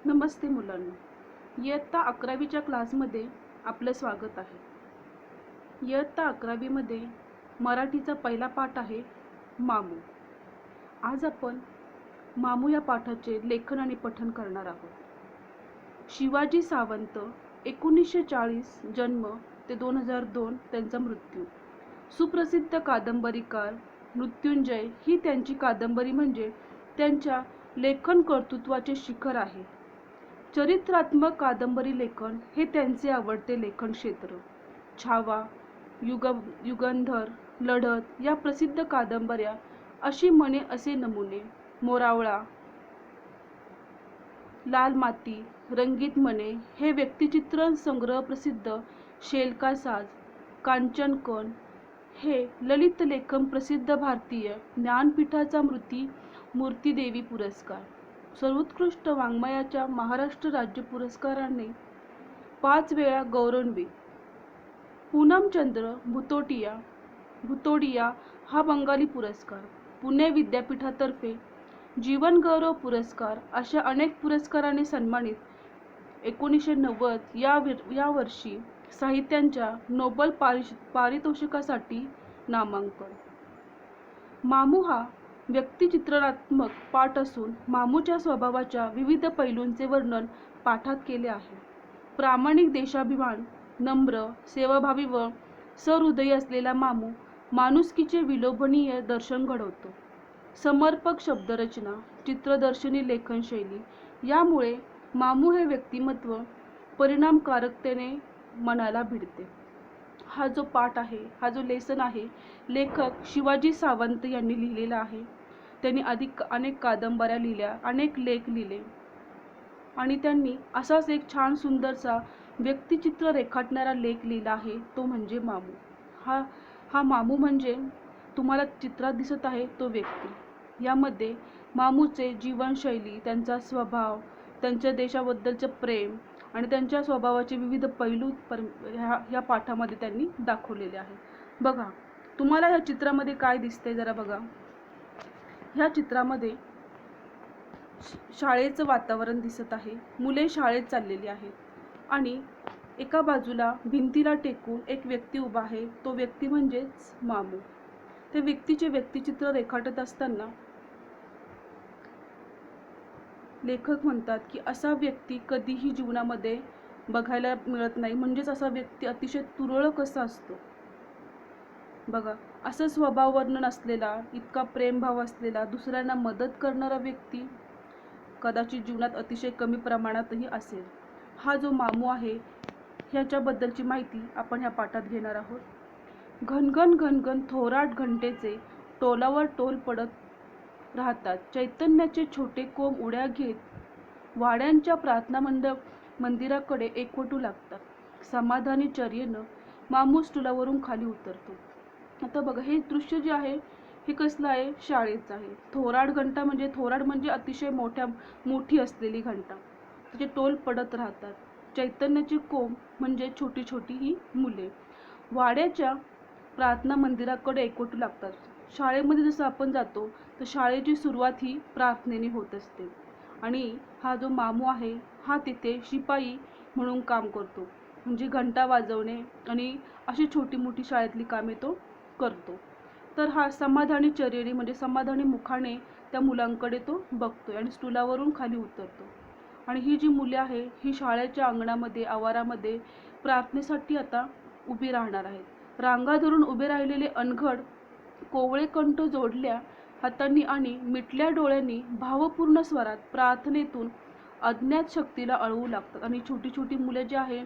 नमस्ते मुलांनो, इयत्ता 11वीच्या क्लासमध्ये आपलं स्वागत आहे. इयत्ता 11वीमध्ये मराठीचा पहिला पाठ आहे मामू. आज आपण मामू या पाठाचे लेखन आणि पठण करणार आहोत. शिवाजी सावंत 1940 जन्म ते 2002 त्यांचा मृत्यू. सुप्रसिद्ध कादंबरीकार मृत्युंजय ही त्यांची कादंबरी म्हणजे त्यांच्या लेखन कर्तृत्वाचे शिखर आहे. चरित्रात्मक कादंबरी लेखन हे त्यांचे आवडते लेखन क्षेत्र. छावा, युगंधर, लढत या प्रसिद्ध कादंबऱ्या, अशी म्हणे असे नमुने, मोरावळा, लाल माती, रंगीत मने हे व्यक्तिचित्रण संग्रह प्रसिद्ध, शेल साज, कांचनकन हे ललित लेखन प्रसिद्ध, भारतीय ज्ञानपीठाचा मूर्तिदेवी पुरस्कार, सर्वोत्कृष्ट वाङ्मयाच्या महाराष्ट्र राज्य पुरस्काराने 5 वेळा गौरवान्वित. पूनमचंद्र भुतोडिया हा बंगाली पुरस्कार, पुणे विद्यापीठातर्फे जीवन गौरव पुरस्कार अशा अनेक पुरस्कारांनी सन्मानित. 1990 या वर्षी साहित्याच्या नोबेल पारितोषिकासाठी नामांकन. मामू हा व्यक्तिचित्रणात्मक पाठ असून मामूच्या स्वभावाच्या विविध पैलूंचे वर्णन पाठात केले आहे. प्रामाणिक, देशाभिमान, नम्र, सेवाभावी व सहृदयी असलेला मामू माणुसकीचे विलोभनीय दर्शन घडवतो. समर्पक शब्दरचना, चित्रदर्शनी लेखनशैली यामुळे मामू हे व्यक्तिमत्व परिणामकारकतेने मनाला भिडते. हा जो पाठ आहे, हा जो लेसन आहे, लेखक शिवाजी सावंत यांनी लिहिलेला आहे. त्यांनी अनेक कादंबऱ्या लिहिल्या, अनेक लेख लिहिले आणि त्यांनी असाच एक छान सुंदरसा व्यक्तिचित्र रेखाटणारा लेख लिहिला आहे, तो म्हणजे मामू. हा मामू म्हणजे तुम्हाला चित्रात दिसत आहे तो व्यक्ती. यामध्ये मामूचे जीवनशैली, त्यांचा स्वभाव, त्यांच्या देशाबद्दलचे प्रेम आणि त्यांच्या स्वभावाचे विविध पैलू ह्या पाठामध्ये त्यांनी दाखवलेले आहे. बघा, तुम्हाला ह्या चित्रामध्ये काय दिसतंय जरा बघा. ह्या चित्रामध्ये शाळेचं वातावरण दिसत आहे. मुले शाळेत चाललेली आहेत आणि एका बाजूला भिंतीला टेकून एक व्यक्ती उभा आहे. तो व्यक्ती म्हणजेच मामू. त्या व्यक्तीचे व्यक्तिचित्र रेखाटत असताना लेखक म्हणतात की असा व्यक्ती कधीही जीवनामध्ये बघायला मिळत नाही. म्हणजेच असा व्यक्ती अतिशय तुरळक असा असतो. बघा, असं स्वभाव वर्णन असलेला, इतका प्रेमभाव असलेला, दुसऱ्यांना मदत करणारा व्यक्ती कदाचित जीवनात अतिशय कमी प्रमाणातही असेल. हा जो मामू आहे ह्याच्याबद्दलची माहिती आपण ह्या पाठात घेणार आहोत. घनघन घनघन थोराट घंटेचे टोलावर टोल पडत राहतात. चैतन्याचे छोटे कोंब उड्या घेत वाड्यांच्या प्रार्थना मंदिराकडे एकवटू लागतात. समाधानी चर्येनं मामू स्टुलावरून खाली उतरतो. आता बघा, हे दृश्य जे आहे हे कसलं आहे? शाळेचं आहे. थोराड म्हणजे अतिशय मोठी असलेली घंटा, तिचे टोल पडत राहतात. चैतन्याची कोंब म्हणजे छोटी छोटी ही मुले वाड्याच्या प्रार्थना मंदिराकडे एकवटू लागतात. शाळेमध्ये जसं आपण जातो तर शाळेची सुरुवात ही प्रार्थनेने होत असते आणि हा जो मामू आहे हा तिथे शिपाई म्हणून काम करतो. म्हणजे घंटा वाजवणे आणि अशी छोटी मोठी शाळेतली कामे तो करतो. तर हा समाधानी चर्येने म्हणजे समाधानी मुखाने त्या मुलांकडे तो बघतोय आणि स्टुलावरून खाली उतरतो. आणि ही जी मुले आहे ही शाळेच्या अंगणामध्ये, आवारामध्ये प्रार्थनेसाठी आता उभी राहणार आहेत. रांगा धरून उभे राहिलेले अनघड कोवळे कंठ जोडल्या हातांनी आणि मिटल्या डोळ्यांनी भावपूर्ण स्वरात प्रार्थनेतून अज्ञात शक्तीला अळवू लागतात. आणि छोटी छोटी मुले जी आहे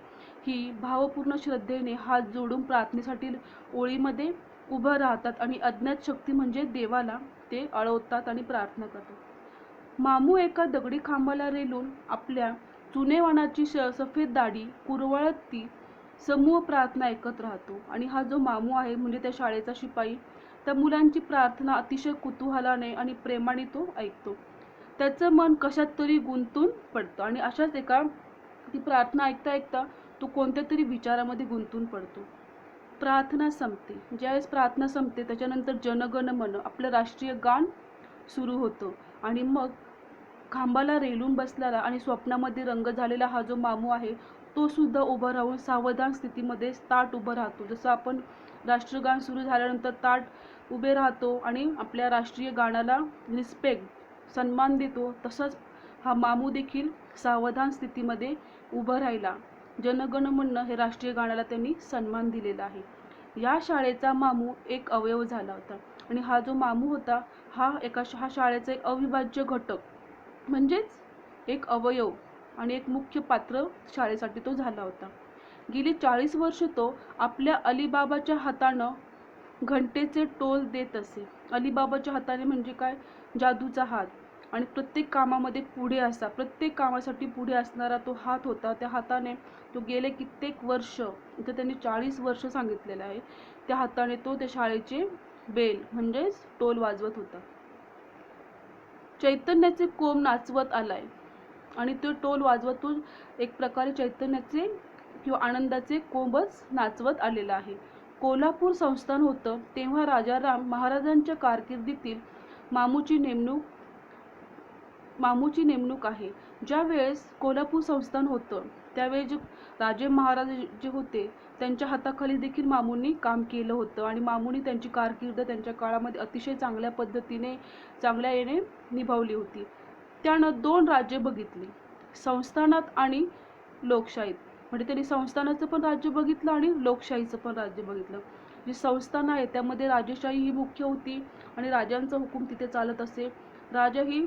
ही भावपूर्ण श्रद्धेने हात जोडून प्रार्थनेसाठी ओळीमध्ये उभं राहतात आणि अज्ञात शक्ती म्हणजे देवाला ते अळवतात आणि प्रार्थना करतात. मामू एका दगडी खांबाला रेलून आपल्या चुनेवानाची सफेद दाढी कुरवाळत ती समूह प्रार्थना ऐकत राहतो. आणि हा जो मामू आहे म्हणजे त्या शाळेचा शिपाई, त्या मुलांची प्रार्थना अतिशय कुतूहलाने आणि प्रेमाने तो ऐकतो. त्याचं मन कशात तरी गुंतून पडतं आणि अशाच ती प्रार्थना ऐकता ऐकता तो कोणत्या तरी विचारामध्ये गुंतून पडतो. प्रार्थना संपते. ज्यावेळेस प्रार्थना संपते त्याच्यानंतर जनगण मन, आपलं राष्ट्रीय गान सुरू होतं आणि मग खांबाला रेलून बसलेला आणि स्वप्नामध्ये रंग झालेला हा जो मामू आहे तो सुद्धा उभं राहून सावधान स्थितीमध्ये ताठ उभं राहतो. जसं आपण राष्ट्रगान सुरू झाल्यानंतर ताठ उभे राहतो आणि आपल्या राष्ट्रीय गाण्याला रिस्पेक्ट सन्मान देतो, तसंच हा मामू देखील सावधान स्थितीमध्ये उभं राहिला. जनगण मन हे राष्ट्रीय गाण्याला त्यांनी सन्मान दिलेला आहे. या शाळेचा मामू एक अवयव झाला होता आणि हा जो मामू होता हा शाळेचा एक अविभाज्य घटक म्हणजेच एक अवयव आणि एक मुख्य पात्र शाळेसाठी तो झाला होता. गेली 40 वर्ष तो आपल्या अलीबाबाच्या हातानं घंटेचे टोल देत असे. अलीबाबाच्या हाताने म्हणजे काय, जादूचा हात, आणि प्रत्येक कामामध्ये पुढे असा, प्रत्येक कामासाठी पुढे असणारा तो हात होता. त्या हाताने तो गेले कित्येक वर्ष, इथे त्यांनी 40 वर्ष सांगितलेलं आहे, त्या हाताने तो त्या शाळेचे बेल म्हणजेच टोल वाजवत होता. चैतन्याचे कोंब नाचवत आलाय आणि तो टोल वाजवत एक प्रकारे चैतन्याचे किंवा आनंदाचे कोंबच नाचवत आलेला आहे. कोल्हापूर संस्थान होतं तेव्हा राजाराम महाराजांच्या कारकिर्दीतील मामूची नेमणूक आहे. ज्या वेळेस कोल्हापूर संस्थान होतं त्यावेळी जे राजे महाराज जे होते त्यांच्या हाताखाली देखील मामूंनी काम केलं होतं आणि मामूंनी त्यांची कारकीर्द त्यांच्या काळामध्ये अतिशय चांगल्या पद्धतीने चांगल्या याने निभावली होती. त्यानं 2 राज्य बघितली, संस्थानात आणि लोकशाहीत. म्हणजे त्यांनी संस्थानाचं पण राज्य बघितलं आणि लोकशाहीचं पण राज्य बघितलं. जी संस्थान आहे त्यामध्ये राजेशाही ही मुख्य होती आणि राजांचा हुकूम तिथे चालत असे. राजा ही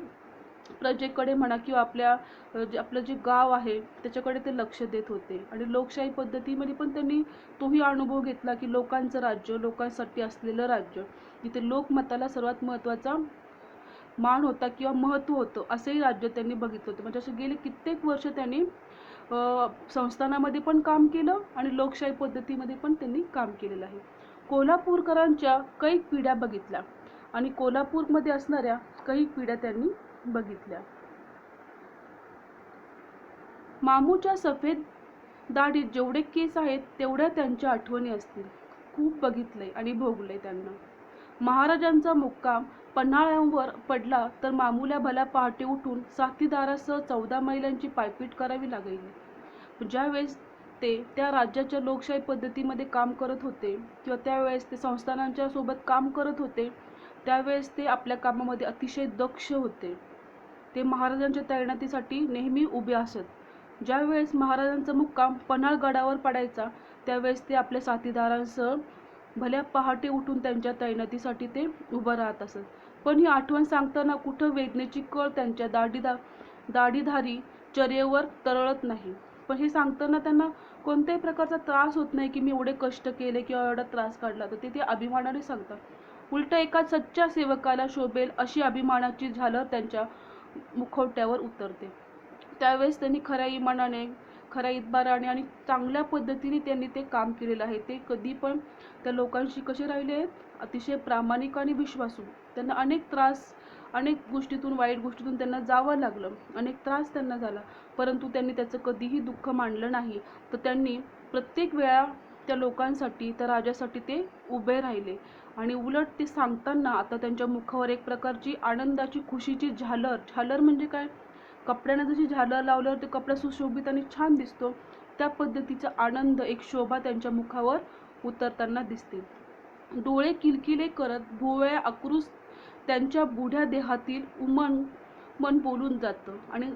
प्रजेकडे म्हणा किंवा आपलं जे गाव आहे त्याच्याकडे ते लक्ष देत होते आणि लोकशाही पद्धतीमध्ये पण त्यांनी तोही अनुभव घेतला की लोकांचं राज्य, लोकांसाठी असलेलं राज्य, जिथे लोकमताला सर्वात महत्त्वाचा मान होता किंवा महत्त्व होतं असंही राज्य त्यांनी बघितलं होतं. म्हणजे असं गेले कित्येक वर्ष त्यांनी संस्थानामध्ये पण काम केलं आणि लोकशाही पद्धतीमध्ये पण त्यांनी काम केलेलं आहे. कोल्हापूरकरांच्या कैक पिढ्या बघितल्या आणि कोल्हापूरमध्ये असणाऱ्या कैक पिढ्या त्यांनी बघितल्या. मामूच्या सफेद दाढीत जेवढे केस आहेत तेवढ्या त्यांच्या आठवणी असतील. खूप बघितलंय आणि भोगलंय त्यांना. महाराजांचा मुक्काम पन्हाळ्यावर पडला तर मामूला भल्या पहाटे उठून साथीदारासह 14 मैलांची पायपीट करावी लागायची. ज्यावेळेस ते त्या राज्याच्या लोकशाही पद्धतीमध्ये काम करत होते किंवा त्यावेळेस ते संस्थानांच्या सोबत काम करत होते त्यावेळेस ते आपल्या कामामध्ये अतिशय दक्ष होते. ते महाराजांच्या तैनातीसाठी नेहमी उभे असत. ज्यावेळेस महाराजांचा मुक्काम पन्हाळगडावर पडायचा त्यावेळेस ते आपल्या साथीदारांसह भल्या पहाटे उठून त्यांच्या तैनातीसाठी ते उभं राहत असत. पण ही आठवण सांगताना कुठं वेदनेची कळ त्यांच्या दाढीधारी चर्येवर तरळत नाही. पण हे सांगताना त्यांना कोणत्याही प्रकारचा त्रास होत नाही की मी एवढे कष्ट केले किंवा एवढा त्रास काढला, तर ते अभिमानाने सांगतात. उलट एका सच्च्या सेवकाला शोभेल अशी अभिमानाची झालर त्यांच्या मुखवट्यावर उतरते. त्यावेळेस त्यांनी खऱ्या इमानाने, खऱ्या इतबाराने आणि चांगल्या पद्धतीने त्यांनी ते काम केलेलं आहे. ते कधी पण त्या लोकांशी कसे राहिले आहेत, अतिशय प्रामाणिक आणि विश्वासू. त्यांना अनेक त्रास, अनेक गोष्टीतून, वाईट गोष्टीतून त्यांना जावं लागलं, अनेक त्रास त्यांना झाला, परंतु त्यांनी त्याचं कधीही दुःख मानलं नाही. तर त्यांनी प्रत्येक वेळा त्या लोकांसाठी, त्या राजासाठी ते उभे राहिले आणि उलट ते सांगताना आता त्यांच्या मुखावर एक प्रकारची आनंदाची, खुशीची झालर म्हणजे काय, कपड्याने जशी झालर लावल्यावर ते कपडा सुशोभित आणि छान दिसतो त्या पद्धतीचा आनंद, एक शोभा त्यांच्या मुखावर उतरताना दिसते. डोळे किलकिले करत भोवळ्या आक्रोश त्यांच्या बुढ्या देहातील मन बोलून जातं आणि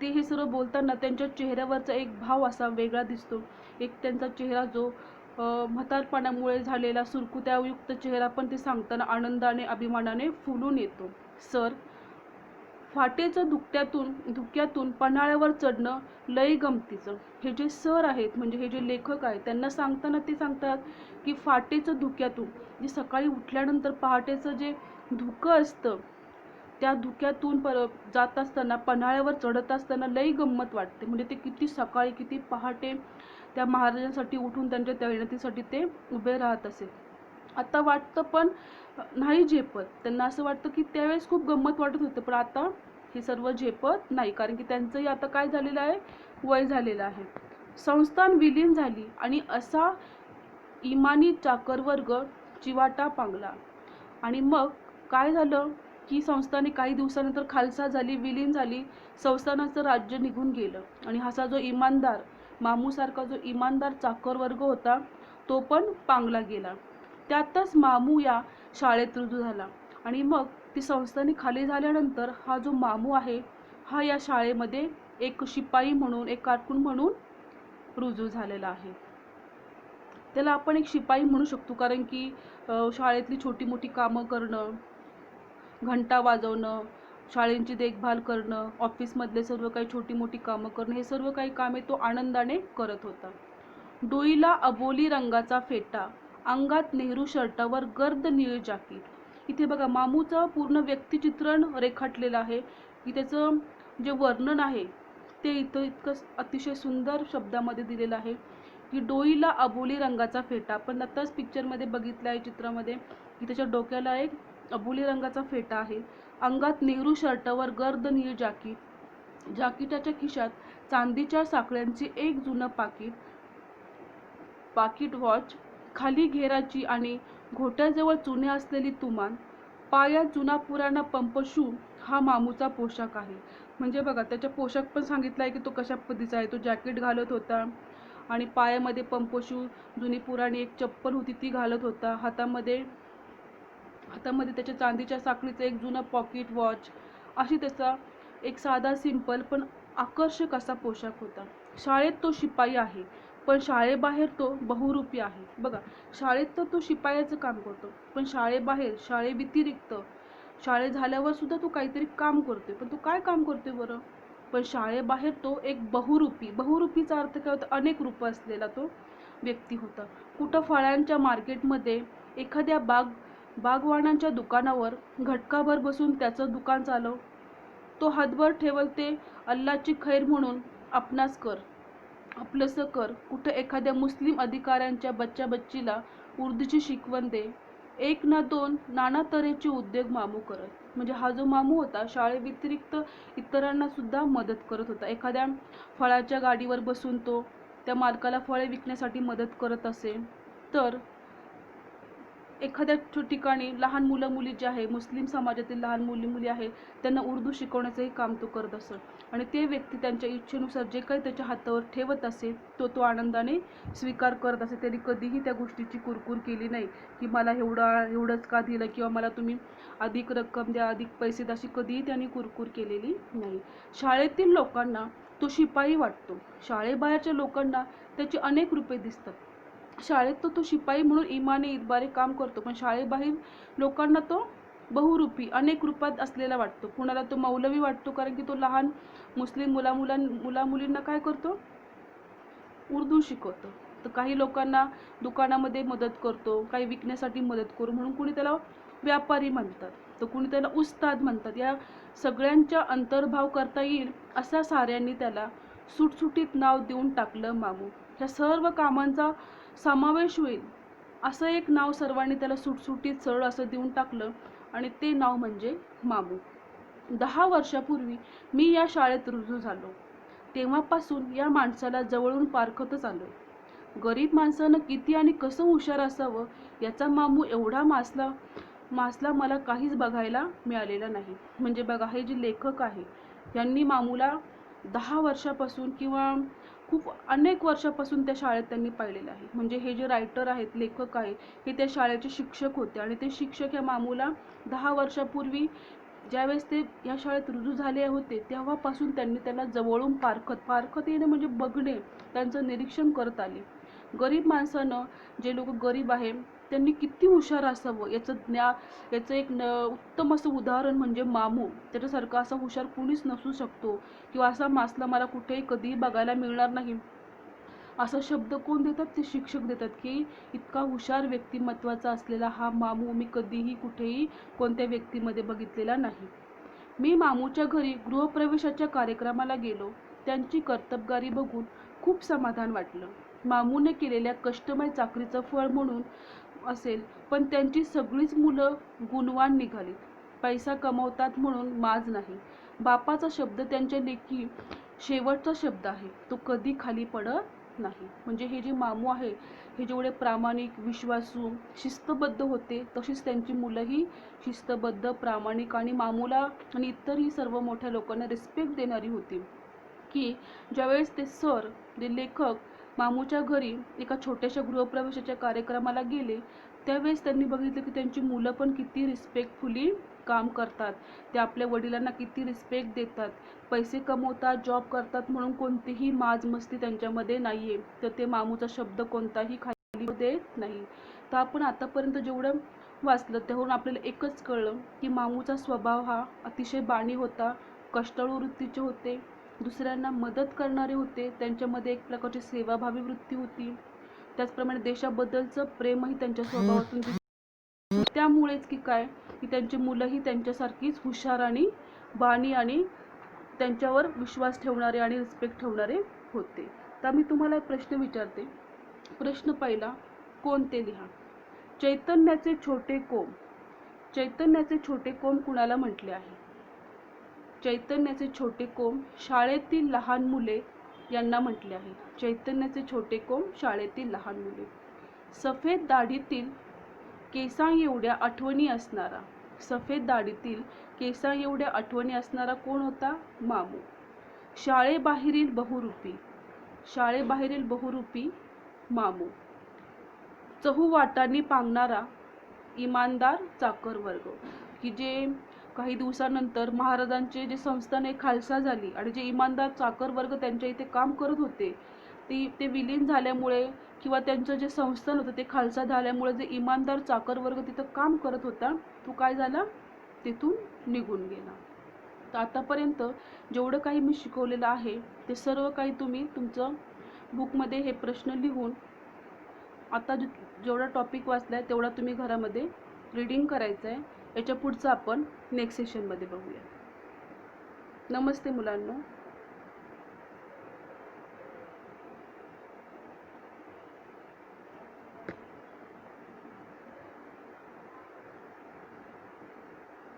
ते हे सर्व बोलताना त्यांच्या चेहऱ्यावरचा एक भाव असा वेगळा दिसतो. एक त्यांचा चेहरा जो म्हातारपणामुळे झालेला सुरकुत्यायुक्त चेहरा पण ते सांगताना आनंदाने, अभिमानाने फुलून येतो. सर, फाटेचं धुक्यातून पन्हाळ्यावर चढणं लई गमतीचं. हे जे सर आहेत म्हणजे हे जे लेखक आहेत त्यांना सांगताना ते सांगतात की फाटेचं धुक्यातून, जे सकाळी उठल्यानंतर पहाटेचं जे धुकं असतं त्या धुक्यातून जात असताना, पन्हाळ्यावर चढत असताना लई गंमत वाटते. म्हणजे ते किती सकाळी, किती पहाटे त्या महाराजांसाठी उठून त्यांच्या तैनातीसाठी ते उभे राहत असे. आता वाटतं पण नाही झेपत. त्यांना असं वाटतं की त्यावेळेस खूप गंमत वाटत होतं, पण आता हे सर्व झेपत नाही, कारण की त्यांचंही आता काय झालेलं आहे, वय झालेलं आहे. संस्थान विलीन झाली आणि असा इमानी चाकरवर्ग चिवाटा पांगला. आणि मग काय झालं, की संस्थाने काही दिवसानंतर खालसा झाली, विलीन झाली, संस्थानाचं राज्य निघून गेलं आणि असा जो इमानदार मामूसारखा जो इमानदार चाकर वर्ग होता तो पण पांगला गेला. त्यातच मामू या शाळेत रुजू झाला आणि मग ती संस्थाने खाली झाल्यानंतर हा जो मामू आहे हा या शाळेमध्ये एक शिपाई म्हणून, एक कारकून म्हणून रुजू झालेला आहे. त्याला आपण एक शिपाई म्हणू शकतो, कारण की शाळेतली छोटी मोठी कामं करणं, घंटा वाजवणं, शाळेची देखभाल करणं, ऑफिसमधले सर्व काही छोटी मोठी कामं करणं, हे सर्व काही कामे तो आनंदाने करत होता. डोईला अबोली रंगाचा फेटा, अंगात नेहरू शर्टावर गर्द निळ जाकीट. इथे बघा मामूचं पूर्ण व्यक्तिचित्रण रेखाटलेलं आहे की त्याचं जे वर्णन आहे ते इथं इतकं अतिशय सुंदर शब्दामध्ये दिलेलं आहे की डोईला अबोली रंगाचा फेटा. आपण आत्ताच पिक्चरमध्ये बघितलं आहे, चित्रामध्ये, की त्याच्या डोक्याला एक अबोली रंगाचा फेटा आहे. अंगात नेहरू शर्टावर गर्द निळ जाकीट, जाकीटाच्या खिशात चांदीच्या साखळ्यांचे एक जुनं पाकिट वॉच, खाली घेराची आणि घोट्याजवळ चुने असलेली तुमान, पायात जुना पुराणा पंपशू हा मामूचा पोशाख आहे. म्हणजे बघा त्याचा पोशाख पण सांगितला आहे की तो कशा पद्धतीचा आहे. तो जॅकेट घालत होता आणि पायामध्ये पंपशू, जुनी पुराणी एक चप्पल होती ती घालत होता. हातामध्ये त्याच्या चांदीच्या साखळीचं एक जुनं पॉकेट वॉच, अशी त्याचा एक साधा सिंपल पण आकर्षक असा पोशाख होता. शाळेत तो शिपाई आहे पण शाळेबाहेर तो बहुरूपी आहे. बघा शाळेत तर तो शिपायाचं काम करतो पण शाळेबाहेर, शाळेव्यतिरिक्त, शाळे झाल्यावर सुद्धा तो काहीतरी काम करतोय. पण तो काय काम करतोय बरं? पण शाळेबाहेर तो एक बहुरूपीचा अर्थ काय होता? अनेक रूप असलेला तो व्यक्ती होता. कुठं फळांच्या मार्केटमध्ये, एखाद्या बागवानांच्या दुकानावर घटकाभर बसून त्याचं दुकान चालव. तो हातभर ठेवल ते अल्लाची खैर म्हणून आपलंसं कर. कुठं एखाद्या मुस्लिम अधिकाऱ्यांच्या बच्चीला उर्दूची शिकवण दे. एक ना दोन नाना तऱ्हेचे उद्योग मामू करत. म्हणजे हा जो मामू होता शाळेव्यतिरिक्त इतरांना सुद्धा मदत करत होता. एखाद्या फळाच्या गाडीवर बसून तो त्या मालकाला फळे विकण्यासाठी मदत करत असेल, तर एखाद्या ठिकाणी लहान मुलं मुली जे आहे, मुस्लिम समाजातील लहान मुली आहे, त्यांना उर्दू शिकवण्याचंही काम तो करत असत आणि ते व्यक्ती त्यांच्या इच्छेनुसार जे काही त्याच्या हातावर ठेवत असेल तो आनंदाने स्वीकार करत असे. त्यांनी कधीही त्या गोष्टीची कुरकुर केली नाही की मला एवढंच का दिलं किंवा मला तुम्ही अधिक रक्कम द्या, अधिक पैसे द्या, अशी कधीही त्यांनी कुरकुर केलेली नाही. शाळेतील लोकांना तो शिपाई वाटतो, शाळेबाहेरच्या लोकांना त्याची अनेक रूपे दिसतात. शाळेत तो शिपाई म्हणून इमाने इतबारे काम करतो पण शाळेबाहेर लोकांना तो बहुरूपी, अनेक रूपात असलेला वाटतो. कुणाला तो मौलवी वाटतो कारण की तो लहान मुस्लिम मुलींना काय करतो? उर्दू शिकवतो. तर काही लोकांना दुकानामध्ये मदत करतो, काही विकण्यासाठी मदत करू म्हणून कुणी त्याला व्यापारी म्हणतात, तर कुणी त्याला उस्ताद म्हणतात. या सगळ्यांचा अंतर्भाव करता येईल असा साऱ्यांनी त्याला सुटसुटीत नाव देऊन टाकलं मामू. ह्या सर्व कामांचा समावेश होईल असं एक नाव सर्वांनी त्याला सुटसुटीत सरळ असं देऊन टाकलं आणि ते नाव म्हणजे मामू. 10 वर्षापूर्वी मी या शाळेत रुजू झालो. तेव्हापासून या माणसाला जवळून पारखतच आलोय. गरीब माणसानं किती आणि कसं हुशार असावं याचा मामू एवढा मासला मला काहीच बघायला मिळालेला नाही. म्हणजे बघा हे जे लेखक आहे यांनी मामूला 10 वर्षापासून किंवा खूप अनेक वर्षापासून त्या शाळेत त्यांनी पाहिलेलं आहे. म्हणजे हे जे रायटर आहेत, लेखक आहेत, हे त्या शाळेचे शिक्षक होते आणि ते शिक्षक या मामूला 10 वर्षापूर्वी ज्यावेळेस ते या शाळेत रुजू झाले होते तेव्हापासून त्यांनी त्याला जवळून पारखत येणे म्हणजे बघणे, त्यांचं निरीक्षण करत आले. गरीब माणसानं, जे लोक गरीब आहे त्यांनी किती हुशार असावं याचं एक उत्तम असं उदाहरण म्हणजे मामू. त्याच्यासारखं असा हुशार कुणीच नसू शकतो किंवा असा मासला मला कुठेही कधीही बघायला मिळणार नाही असा शब्द कोण देतात? ते शिक्षक देतात की इतका हुशार व्यक्तिमत्वाचा असलेला हा मामू मी कधीही कुठेही कोणत्या व्यक्तीमध्ये बघितलेला नाही. मी मामूच्या घरी गृहप्रवेशाच्या कार्यक्रमाला गेलो. त्यांची कर्तबगारी बघून खूप समाधान वाटलं. मामूने केलेल्या कष्टमय चाकरीचं फळ म्हणून असेल, पण त्यांची सगळीच मुलं गुणवान निघालीत. पैसा कमवतात म्हणून माज नाही. बापाचा शब्द त्यांच्या लेखी शेवटचा शब्द आहे, तो कधी खाली पडत नाही. म्हणजे हे जे मामू आहे हे जेवढे प्रामाणिक, विश्वासू, शिस्तबद्ध होते, तशीच त्यांची मुलंही शिस्तबद्ध, प्रामाणिक आणि मामूला आणि इतरही सर्व मोठ्या लोकांना रिस्पेक्ट देणारी होती. की ज्यावेळेस ते सर, जे लेखक मामूच्या घरी एका छोट्याशा गृहप्रवेशाच्या कार्यक्रमाला गेले, त्यावेळेस त्यांनी बघितलं की त्यांची मुलं पण किती रिस्पेक्टफुली काम करतात. ते आपल्या वडिलांना किती रिस्पेक्ट देतात. पैसे कमवतात, जॉब करतात म्हणून कोणतीही माजमस्ती त्यांच्यामध्ये नाही आहे. तर ते मामूचा शब्द कोणताही खाली देत नाही. तर आपण आतापर्यंत जेवढं वाचलं त्यावरून आपल्याला एकच कळलं की मामूचा स्वभाव हा अतिशय बाणी होता, कष्टाळू वृत्तीचे होते, दुसऱ्यांना मदत करणारे होते, त्यांच्यामध्ये एक प्रकारची सेवाभावी वृत्ती होती. त्याचप्रमाणे देशाबद्दलचं प्रेमही त्यांच्या स्वभावातून दिसतं. त्यामुळेच की काय की त्यांची मुलंही त्यांच्यासारखीच हुशार आणि बाणी आणि त्यांच्यावर विश्वास ठेवणारे आणि रिस्पेक्ट ठेवणारे होते. तर मी तुम्हाला एक प्रश्न विचारते. प्रश्न पहिला, कोणते लिहा. चैतन्याचे छोटे कोंब. चैतन्याचे छोटे कोंब कुणाला म्हटले आहे? चैतन्याचे छोटे कोंब शाळेतील लहान मुले यांना म्हटले आहे. चैतन्याचे छोटे कोंब शाळेतील लहान मुले. सफेद दाढीतील केसां एवढ्या आठवणी असणारा. सफेद दाढीतील केसां एवढ्या आठवणी असणारा कोण होता? मामू. शाळेबाहेरील बहुरूपी. शाळेबाहेरील बहुरूपी मामू. चहूवाटांनी पांगणारा इमानदार चाकर वर्ग. की जे काही दिवसानंतर महाराजांचे जे संस्थान आहे खालसा झाली आणि जे इमानदार चाकर वर्ग त्यांच्या इथे काम करत होते ते विलीन झाल्यामुळे किंवा त्यांचं जे संस्थान होतं ते खालसा झाल्यामुळे जे इमानदार चाकर वर्ग तिथं काम करत होता तो काय झाला? तिथून निघून गेला. तर आतापर्यंत जेवढं काही मी शिकवलेलं आहे ते सर्व काही तुम्ही तुमचं बुकमध्ये हे प्रश्न लिहून आता जेवढा टॉपिक वाचला आहे तेवढा तुम्ही घरामध्ये रीडिंग करायचं आहे. याच्या पुढचं आपण नेक्स्ट सेशनमध्ये बघूया. नमस्ते मुलांनो.